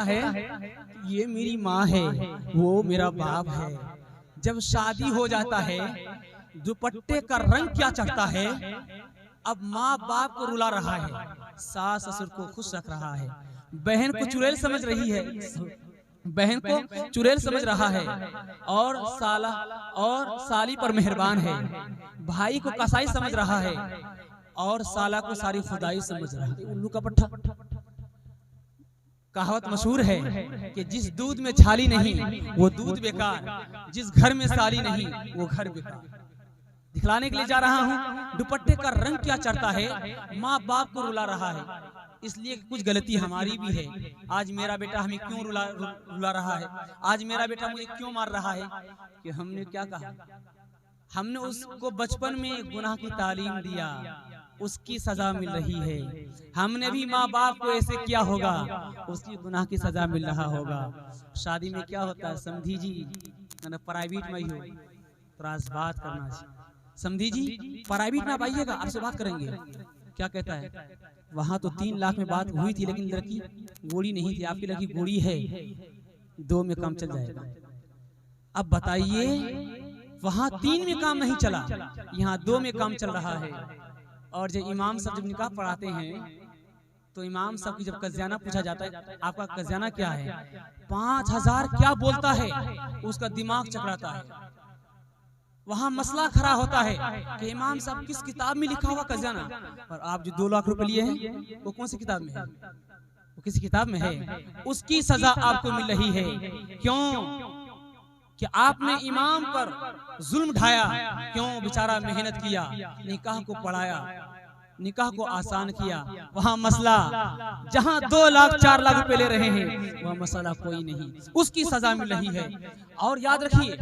है ये मेरी माँ है, वो मेरा बाप है। जब शादी हो जाता है दुपट्टे का रंग क्या चढ़ता है। अब माँ बाप को रुला रहा है, सास ससुर को खुश रख रहा है, बहन को चुड़ैल समझ रही है, बहन को चुड़ैल समझ रहा है, और साला और साली पर मेहरबान है, भाई को कसाई समझ रहा है, और साला को सारी खुदाई समझ रहा है। उल्लू का पट्टा। कहावत मशहूर है कि जिस दूध में छाली नहीं वो दूध बेकार, जिस घर में साली नहीं वो घर बेकार। दिखलाने के लिए जा रहा हूँ दुपट्टे का रंग क्या चढ़ता है, माँ बाप को रुला रहा है। इसलिए कुछ गलती हमारी भी है। आज मेरा बेटा हमें क्यों रुला रहा है, आज मेरा बेटा मुझे क्यों मार रहा है, कि हमने क्या कहा, हमने उसको बचपन में गुनाह की तालीम दिया, उसकी सजा मिल रही है। हमने भी माँ बाप को ऐसे किया होगा, उसकी गुनाह की सजा मिल रहा होगा। शादी में क्या होता है समधी जी, मैंने प्राइवेट में ही हो तो आज बात करना चाहिए। समधी जी प्राइवेट में आइएगा, आपसे बात करेंगे। क्या कहता है, वहां तो 3 लाख में बात हुई थी लेकिन लड़की गोरी नहीं थी, आपकी लड़की गोरी है, 2 में काम चल जाएगा। अब बताइए वहां 3 में काम नहीं चला, यहाँ 2 में काम चल रहा है। और जब इमाम साहब जब निकाह पढ़ाते हैं तो इमाम साहब की जब कज़ियाना पूछा जाता है आपका कज़ियाना क्या है, 5000 क्या बोलता है, उसका दिमाग चकराता है। वहां मसला खड़ा होता है कि इमाम साहब किस किताब में लिखा हुआ कज़ियाना, और आप जो 2 लाख रुपए लिए हैं वो कौन सी किताब में है, वो किसी किताब में है, उसकी सजा आपको मिल रही है। क्यों कि आपने इमाम पर जुल्म ढाया, क्यों बेचारा मेहनत किया, निकाह को पढ़ाया, निकाह को आसान किया। वहां मसला जहां 2 लाख 4 लाख रुपए ले रहे हैं वह मसला कोई नहीं, उसकी सजा मिल रही है। और याद रखिए,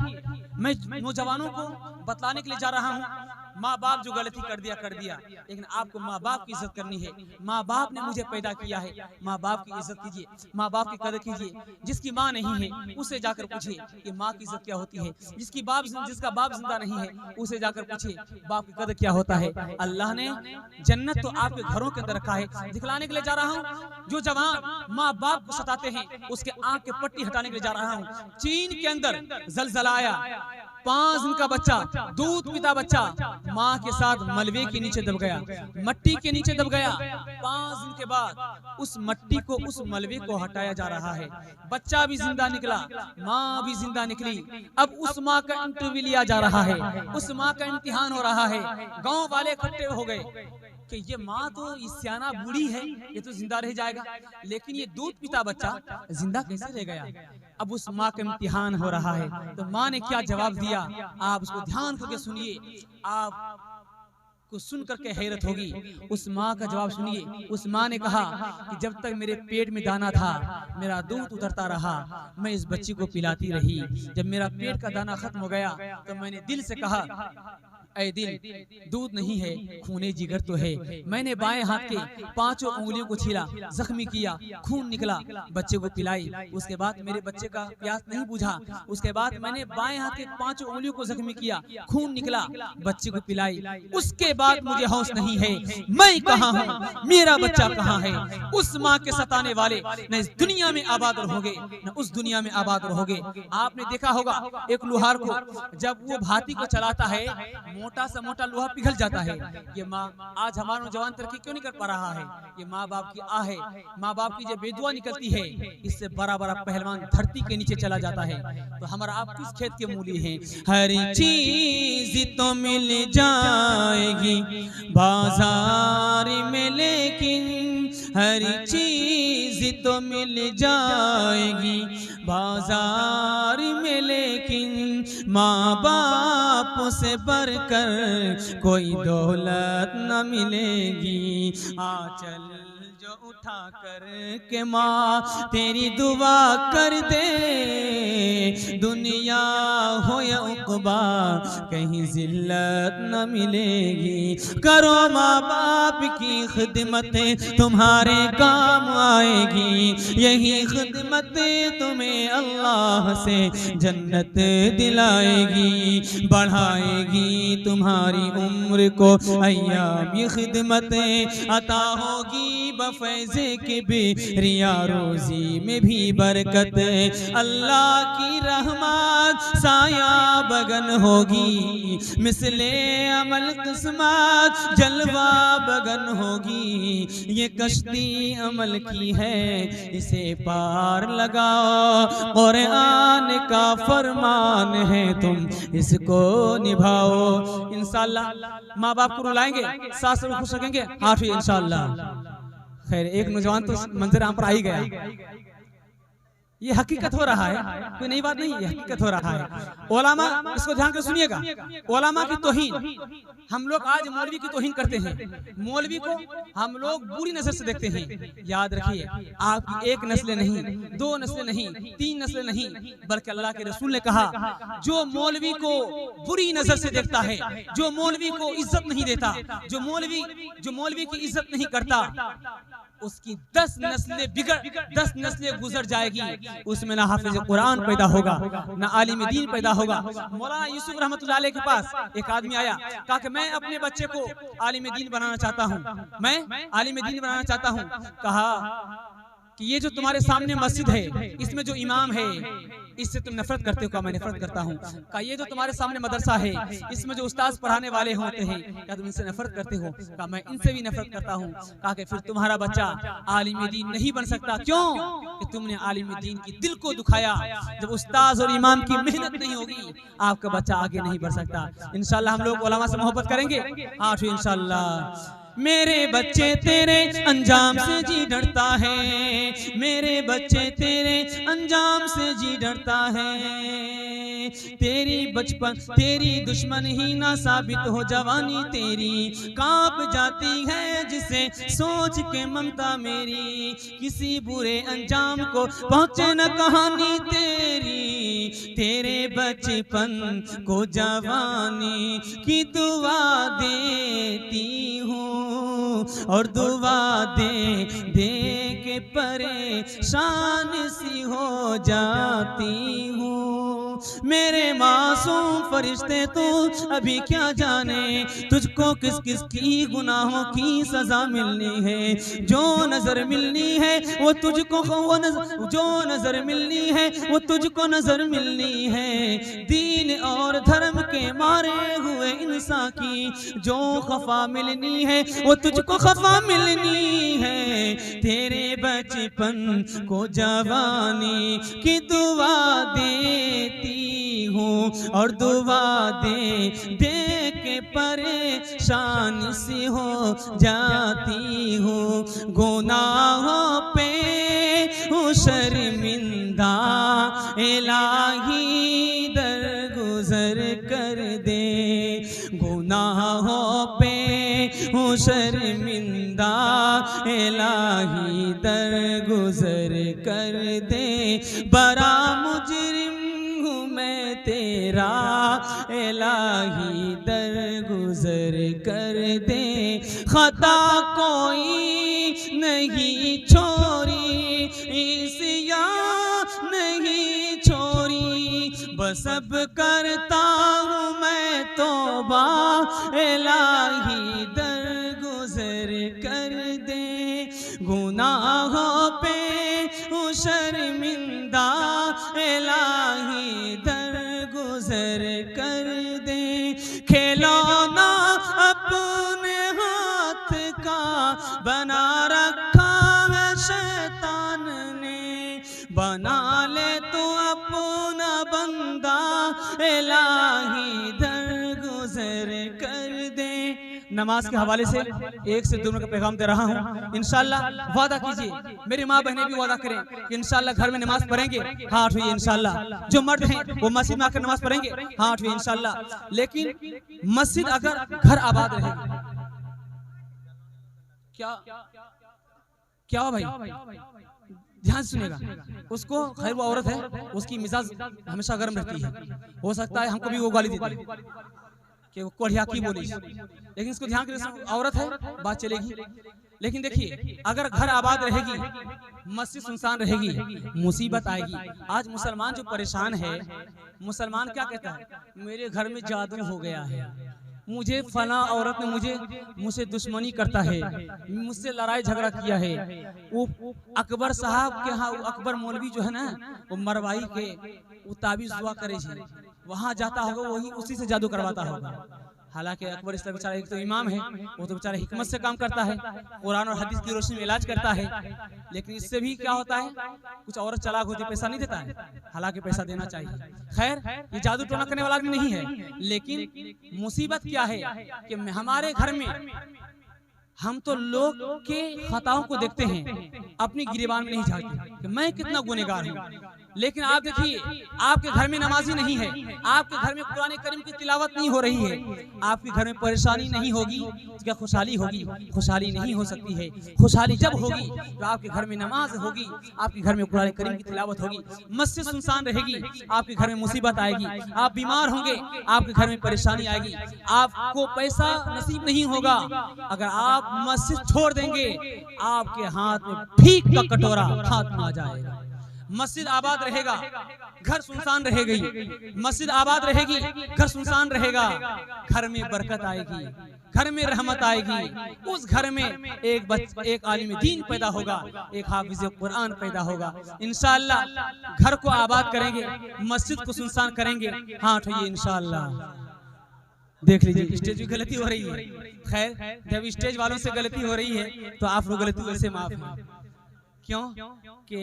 मैं नौजवानों को बतलाने के लिए जा रहा हूं, माँ बाप जो गलती कर दिया, लेकिन आपको माँ बाप की इज्जत करनी है। माँ बाप ने मुझे पैदा किया है, माँ बाप की इज्जत कीजिए, माँ बाप की कदर कीजिए। जिसकी माँ नहीं है उसे जाकर पूछिए कि माँ की इज्जत क्या होती है, जिसका बाप जिंदा नहीं है उसे जाकर पूछिए बाप की कदर क्या होता है। अल्लाह ने जन्नत तो आपके घरों के अंदर रखा है। दिखलाने के लिए जा रहा हूँ, जो जवान माँ बाप को सताते हैं उसके आंख के पट्टी हटाने के लिए जा रहा हूँ। चीन के अंदर जलजला आया, 5 दिन का बच्चा, दूध पीता बच्चा माँ के साथ मलबे के नीचे दब गया, मट्टी के नीचे दब गया। 5 दिन के बाद उस मट्टी को, उस मलबे को हटाया जा रहा है। बच्चा भी जिंदा निकला, माँ भी जिंदा निकली। अब उस माँ का इंटरव्यू लिया जा रहा है, उस माँ का इम्तिहान हो रहा है। गांव वाले इकट्ठे हो गए कि ये माँ तो सियाना बूढ़ी है, ये तो जिंदा रह जाएगा, लेकिन ये दूध पीता बच्चा जिंदा कैसे रह गया। अब उस माँ का इम्तिहान हो रहा है, तो माँ ने क्या जवाब दिया आप उसको ध्यान करके सुनिए, आपको सुन करके हैरत होगी। उस माँ का जवाब सुनिए। उस माँ ने कहा कि जब तक मेरे पेट में दाना था मेरा दूध उतरता रहा, मैं इस बच्ची को पिलाती रही। जब मेरा पेट का दाना खत्म हो गया तो मैंने दिल से कहा, ऐ दिल, दूध नहीं है खूने जिगर तो है। मैंने बाएं हाथ के 5 उंगलियों को छीला, जख्मी किया, खून निकला, बच्चे को पिलाई। उसके बाद मेरे बच्चे का प्यास नहीं बुझा। उसके बाद मैंने बाएं हाथ के 5 उंगलियों को जख्मी किया, खून निकला, बच्चे को पिलाई। उसके बाद मुझे होश नहीं है, मैं कहाँ हूँ, मेरा बच्चा कहाँ है। उस माँ के सताने वाले न इस दुनिया में आबाद रहोगे न उस दुनिया में आबाद रहोगे। आपने देखा होगा एक लोहार को जब वो भाती को चलाता है, मोटा सा मोटा लोहा पिघल जाता है। ये माँ, आज हमारा नौजवान तरक्की क्यों नहीं कर पा रहा है, ये माँ बाप की आह है। माँ बाप की जब बेदुआ निकलती है, इससे बड़ा बड़ा पहलवान धरती के नीचे चला जाता है। तो हमारा आप किस खेत के मूली हैं। हर चीज तो मिल जाएगी बाजार में, लेकिन हर चीज तो मिल जाएगी बाजार में, लेकिन माँ बाप से बढ़कर कोई दौलत न मिलेगी। आंचल जो उठा कर के माँ तेरी दुआ कर दे, दुनिया हो या उक़बा कहीं जिल्लत न मिलेगी। करो माँ बाप की खिदमतें तुम्हारे काम आएगी, यही खिदमतें तुम्हें अल्लाह से जन्नत दिलाएगी, बढ़ाएगी तुम्हारी उम्र को, अय्यामी खिदमतें अता होगी बफैज़ फैज़े के बेरिया रोजी में भी बरकत, अल्लाह की रहमत साया बगन होगी, मिसले अमल किस्मत जलवा बगन होगी। ये कश्ती अमल की है इसे पार लगाओ, कुरान का फरमान है तुम इसको निभाओ। इंशाअल्लाह माँ बाप को रुलाएंगे, सास को खुश रखेंगे, हाँ फिर इंशाअल्लाह। खैर एक नौजवान तो मंजर यहाँ पर आ ही गया। ये हकीकत हो रहा है, कोई नई बात नहीं, ये हकीकत हो रहा है। ओलामा इसको ध्यान से सुनिएगा, ओलामा की तौहीन, हम लोग आज मौलवी की तौहीन करते हैं, मौलवी को हम लोग बुरी नजर से देखते हैं। याद रखिए, आपकी एक नस्ल नहीं, दो नस्ल नहीं, तीन नस्ल नहीं, बल्कि अल्लाह के रसूल ने कहा जो मौलवी को बुरी नजर से देखता है, जो मौलवी को इज्जत नहीं देता, जो मौलवी की इज्जत नहीं करता, उसकी 10 नस्लें बिगड़ 10 नस्लें गुजर जाएगी। उसमें ना हाफिज कुरान पैदा होगा, ना आलिम दीन पैदा होगा। मौलाना यूसुफ रहमतुल्लाह अलैह के पास एक आदमी आया, कहा कि मैं अपने बच्चे को आलिम दीन बनाना चाहता हूँ, मैं आलिम दीन बनाना चाहता हूँ। कहा कि ये जो तुम्हारे सामने मस्जिद है, इसमें जो इमाम है इससे तुम नफरत करते हो? क्या मैं नफरत करता हूँ। कहा ये जो तुम्हारे सामने मदरसा है, इसमें जो उस्ताद पढ़ाने वाले होते हैं, क्या तुम इनसे नफरत करते हो? कहा मैं इनसे भी नफरत करता हूँ। कहा कि फिर तुम्हारा बच्चा आलिम दीन नहीं बन सकता। क्यों? कि तुमने आलिम दीन की दिल को दुखाया। जब उस्ताद और इमाम की मेहनत नहीं होगी, आपका बच्चा आगे नहीं बढ़ सकता। इंशाल्लाह हम लोग उलमा से मोहब्बत करेंगे, हाँ इंशाल्लाह। मेरे बच्चे तेरे अंजाम से जी डरता है, मेरे बच्चे तेरे अंजाम से जी डरता है। तेरी बचपन तेरी दुश्मन ही ना साबित हो, जवानी तेरी कांप जाती है जिसे सोच के ममता मेरी। किसी बुरे अंजाम को पहुंचे न कहानी तेरी, तेरे बचपन को जवानी की दुआ देती हूँ, और दुआ दे दे के परेशान सी हो जाती हूँ। मेरे मासूम फरिश्ते तू अभी क्या जाने, तुझको किस किस की गुनाहों की सजा मिलनी है। जो नजर मिलनी है वो तुझको, जो नजर मिलनी है वो तुझको नजर मिलनी है। दीन और धर्म के मारे हुए इंसान की जो खफा मिलनी है वो तुझको खफा मिलनी है। तेरे बचपन को जवानी की दुआ देती हूँ, और दुआ दे दे के परेशान सी हो जाती हूँ। गुनाहों पे हूँ शर्मिंदा, इलाही दरगुजर कर दे। गुनाहों पे हूँ शर्मिंदा, इलाही दरगुजर कर दे। बड़ा मुजरिम हूँ मैं तेरा, इलाही दरगुजर कर दे। खता कोई नहीं छोरी, इसिया नहीं छोरी, बस अब करता हूँ मैं तौबा, इलाही दरगुजर कर दे। गुनाहों पे हूँ शर्मिंदा, इलाही दरगुजर कर दे। खिलौना अपने हाथ का बना रखा है शैतान ने, बना ले तो अपना बंदा, इलाही दरगुजर कर दे। नमाज के हवाले से एक से दोनों का पैगाम दे रहा हूँ। इंशाल्लाह वादा कीजिए, मेरी माँ बहनें भी वादा करें कि इंशाल्लाह घर में नमाज पढ़ेंगे, हाँ आठवीं इंशाल्लाह। जो मर्द हैं वो मस्जिद में आकर नमाज पढ़ेंगे, हाँ आठवीं इंशाल्लाह। लेकिन मस्जिद अगर घर आबाद रहेगी, क्या भाई ध्यान सुनेगा, उसको खैर वो औरत है, उसकी मिजाज हमेशा गर्म रहती है, हो सकता है हमको भी वो गाली देती है कि वो कोढ़िया की बोली, लेकिन इसको ध्यान के औरत है, बात चलेगी। लेकिन देखिए, अगर घर आबाद रहेगी, मस्जिद सुनसान रहेगी, मुसीबत आएगी। आज मुसलमान जो परेशान है, मुसलमान क्या कहता है, मेरे घर में जादू हो गया है, मुझे फला औरत ने मुझसे दुश्मनी करता है, मुझसे लड़ाई झगड़ा किया है। वो अकबर साहब के यहाँ, अकबर मौलवी जो है ना, वो मरवाई के वो ताबीज दुआ करे, वहां जाता होगा, वही उसी से जादू करवाता होगा। हालांकि अकबर इसका बेचारा एक तो इमाम है, वो तो बेचारा हिकमत से काम करता है, कुरान और हदीस की रोशनी में इलाज करता है। लेकिन इससे भी क्या होता है, कुछ औरत चालाक होती है, पैसा नहीं देता है, हालांकि पैसा देना चाहिए। खैर, ये जादू टोना करने वाला आदमी नहीं है। लेकिन मुसीबत क्या है कि हमारे घर में हम तो लोग के खताओं को देखते हैं, अपनी गिरेबान में नहीं झांकते कि मैं कितना गुनहगार हूँ। लेकिन आप देखिए, आपके घर में नमाजी नहीं है, आपके घर में कुरान करीम की तिलावत नहीं हो रही है, आपके घर में परेशानी नहीं होगी, क्या खुशहाली होगी? खुशहाली नहीं हो सकती है। खुशहाली जब होगी तो आपके घर में नमाज होगी, आपके घर में कुरान करीम की तिलावत होगी, मस्जिद सुनसान रहेगी, आपके घर में मुसीबत आएगी, आप बीमार होंगे, आपके घर में परेशानी आएगी, आपको पैसा नसीब नहीं होगा। अगर आप मस्जिद छोड़ देंगे, आपके हाथ में भीख का कटोरा हाथ में आ जाएगा। मस्जिद आबाद रहेगा, घर सुनसान रहेगी, मस्जिद आबाद रहेगी, घर सुनसान रहेगा, घर में बरकत आएगी, घर में रहमत आएगी। उस घर में एक आलिम दीन पैदा होगा, एक हाफिज कुरान पैदा होगा। इंशाअल्लाह घर को आबाद करेंगे, मस्जिद को सुनसान करेंगे। हाँ तो ये इंशाअल्लाह। देख लीजिए, स्टेज की गलती हो रही है। खैर, जब स्टेज वालों से गलती हो रही है तो आप लोग गलती वैसे माफ है। क्यों कि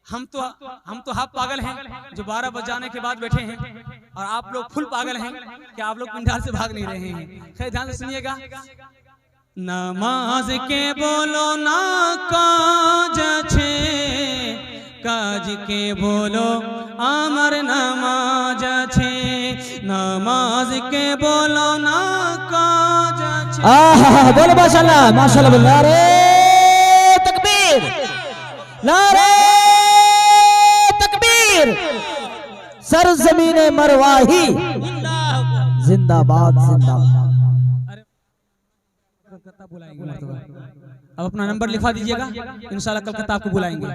हम तो हाफ पागल हैं जो 12 बजाने के बाद बैठे हैं, और आप लोग फुल पागल हैं कि आप लोग पंडाल से भाग नहीं रहे हैं। खैर, ध्यान से सुनिएगा। नमाज के बोलो ना काज छे, काज के बोलो आमर नमाज छे, नमाज के बोलो ना काज छे। आहा, बोलो माशाल्लाह, माशाल्लाह। नारे तकबीर, नारे सर जमीने मरवाही जिंदाबाद, जिंदाबाद। कलकत्ता बुलाएंगे। अब अपना नंबर लिखवा दीजिएगा, इंशाल्लाह कलकत्ता आपको बुलाएंगे।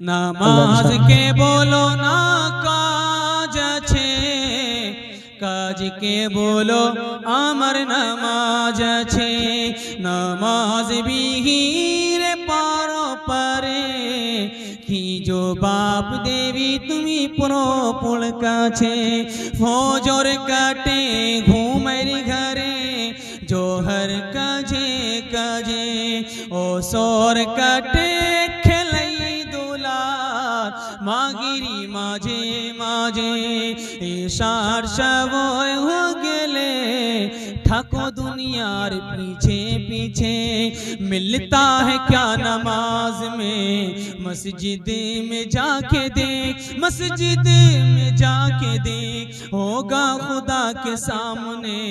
नमाज के बोलो ना काज छे, काज के बोलो आमर नमाज छे, नमाज भी हीरे पारो परे की जो बाप देवी তুমি পুরোপুর কাছে, ফজর কাটে ঘুমের ঘরে, জোহর কাজে কাজে, ও সর কাটে খেলাই দোলার, মাগিরি মাঝে মাঝে, এশার সময় हो গেলে ঠাকো দুনিয়ার पीछे पीछे, मिलता है क्या नमाज में, मस्जिद में जाके देख, मस्जिद में जाके देख, होगा खुदा के सामने,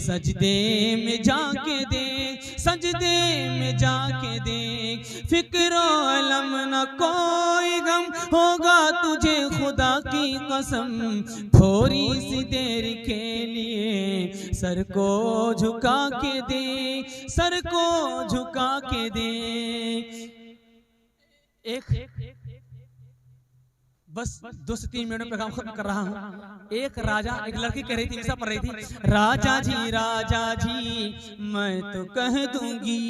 सजदे में जाके देख, सजदे में जाके देख, फिक्रो अलम न कोई गम, होगा तुझे खुदा की कसम, थोड़ी सी देर के लिए सर को झुका के देख, सर को झुका के देख। एक बस 2 से 3 मिनट में काम खत्म कर रहा हूँ। एक राजा, एक लड़की कह रही थी, पढ़ रही थी, राजा जी मैं तो कह दूंगी